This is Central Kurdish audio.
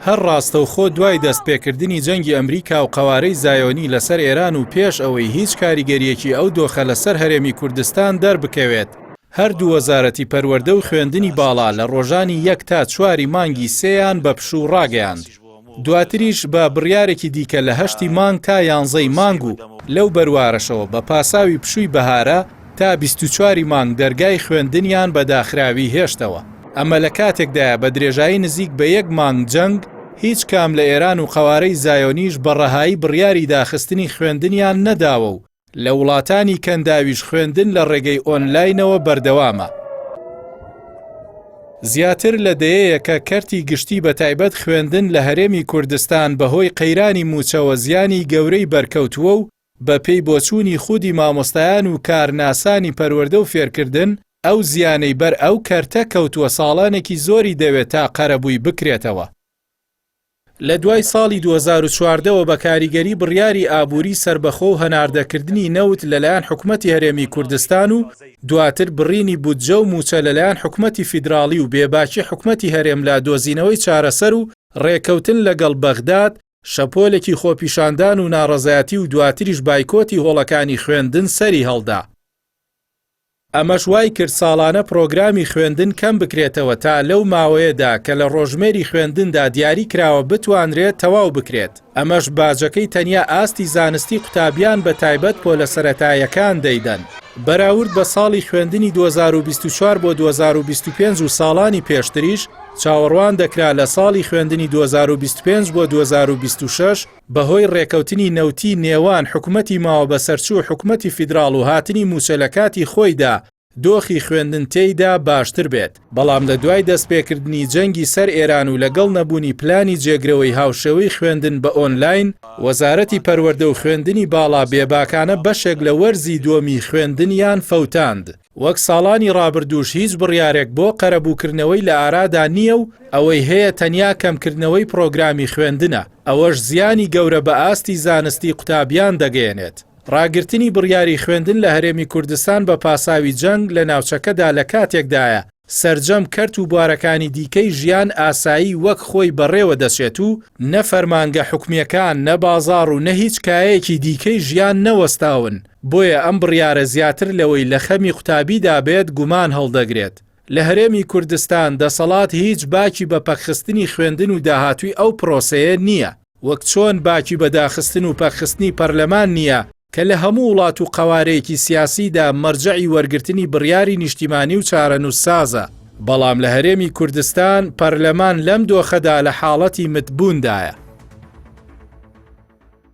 هەر ڕاستەوخۆ دوای دەستپێکردنی جەنگی ئەمریکا و قەوارەی زایۆنی لەسەر ئێران و پێش ئەوەی هیچ کاریگەریەکی ئەو دۆخە لەسەر هەرێمی کوردستان دەربکەوێت، هەردوو وەزارەتی پەروەردە و خوێندنی باڵا لە ڕۆژانی 1 تا 4 مانگی سێیان بە پشوو ڕاگەیاند. دواتریش بە بڕیارێکی دیکە لە 8 مانگ تا 11 مانگ و لەو بەروارەشەوە بە پاساوی پشووی بەهارە تا 24 مانگ دەرگای خوێندنیان بە داخراوی هێشتەوە. ئەمە لە کاتێکدایە بە درێژایی نزیک بە 1 مانگ جەنگ هیچ کام لە ئێران و قەوارەی زایۆنیش بە ڕەهایی بڕیاری داخستنی خوێندنیان نەداوە و لە وڵاتانی کەنداویش خوێندن لە ڕێگەی ئۆنلاینەوە بەردەوامە. زیاتر لە دەیەیە کە کەرتی گشتی بە تایبەت خوێندن لە هەرێمی کوردستان بەهۆی قەیرانی موچەوە زیانی گەورەی بەرکەوتووە و بە پێی بۆچوونی خودی مامۆستایان و کارناسانی پەروەردە و فێرکردن ئەو زیانەی بەر ئەو کەرتە کەوتووە ساڵانێکی زۆری دەوێت تا قەرەبووی بکرێتەوە. لە دوای ساڵی 2014ەوە بە کاریگەری بڕیاری ئابووری سربەخۆ و هەناردەکردنی نەوت لەلایەن حکوومەتی هەرێمی کوردستان و دواتر بڕینی بودجە و موچە لەلایەن حکوومەتی فیدراڵی و بێباکی حکوومەتی هەرێم لا دۆزینەوەی چارەسەر و ڕێکەوتن لەگەڵ بەغداد، شەپۆلێکی خۆپیشاندان و ناڕەزایەتی و دواتریش بایکۆتی هۆڵەکانی خوێندن سەری هەڵدا. ئەمەش وای کرد ساڵانە پرۆگرامی خوێندن کەم بکرێتەوە تا لەو ماوەیەدا کە لە ڕۆژمێری خوێندندا دیاری کراوە بتوانرێت تەواو بکرێت. ئەمەش باجەکەی تەنیا ئاستی زانستی قوتابیان بە تایبەت پۆلە سەرەتاییەکان دەیدەن. بەراورد بە ساڵی خوێندنی 2024 بۆ 2025 و ساڵانی پێشتریش چاوەڕوان دەکرا لە ساڵی خوێندنی 2025 بۆ 2026 بەهۆی ڕێکەوتنی نەوتی نێوان حکوومەتی ماوە بەسەرچوو حکوومەتی فیدراڵ و هاتنی موچەلەکاتی خۆیدا دۆخی خوێندن تێیدا باشتر بێت. بەڵام لە دوای دەستپێکردنی جەنگی سەر ئێران و لەگەڵ نەبوونی پلانی جێگرەوەی هاوشێوەی خوێندن بە ئۆنلاین، وەزارەتی پەروەردە و خوێندنی باڵا بێباکانە بەشێک لە وەرزی دووەمی خوێندنیان فەوتاند. وەک ساڵانی ڕابردووش هیچ بڕیارێک بۆ قەرەبووکردنەوەی لە ئارادا نییە و ئەوەی هەیە تەنیا کەمکردنەوەی پرۆگرامی خوێندنە. ئەوەش زیانی گەورە بە ئاستی زانستی قوتابیان دەگەیەنێت. ڕاگررتنی بڕیاری خوێندن لە هەرێمی کوردستان بە پاساوی جەنگ لە ناوچەکەدا لە کاتێکدایە سەرجەم کەرت و بوارەکانی دیکەی ژیان ئاسایی وەک خۆی بەڕێوە دەچێت و نە فەرمانگە حکومیەکان، نە بازاڕ و نە هیچ کایەکی دیکەی ژیان نەوەستاون. بۆیە ئەم بڕیارە زیاتر لەوەی لە خەمی قوتابیدا بێت گومان هەڵدەگرێت. لە هەرێمی کوردستان دەسەڵات هیچ باکی بە پەخستنی خوێندن و داهاتووی ئەو پرۆسەیە نییە، وەک چۆن باکی بە داخستن و پەخستنی پەرلەمان نییە کە لە هەموو وڵات و قەوارەیەکی سیاسیدا مەرجەعی وەرگرتنی بڕیاری نیشتیمانی و چارەنووسسازە. بەڵام لە هەرێمی کوردستان پەرلەمان لەم دۆخەدا لە حاڵەتی متبووندایە.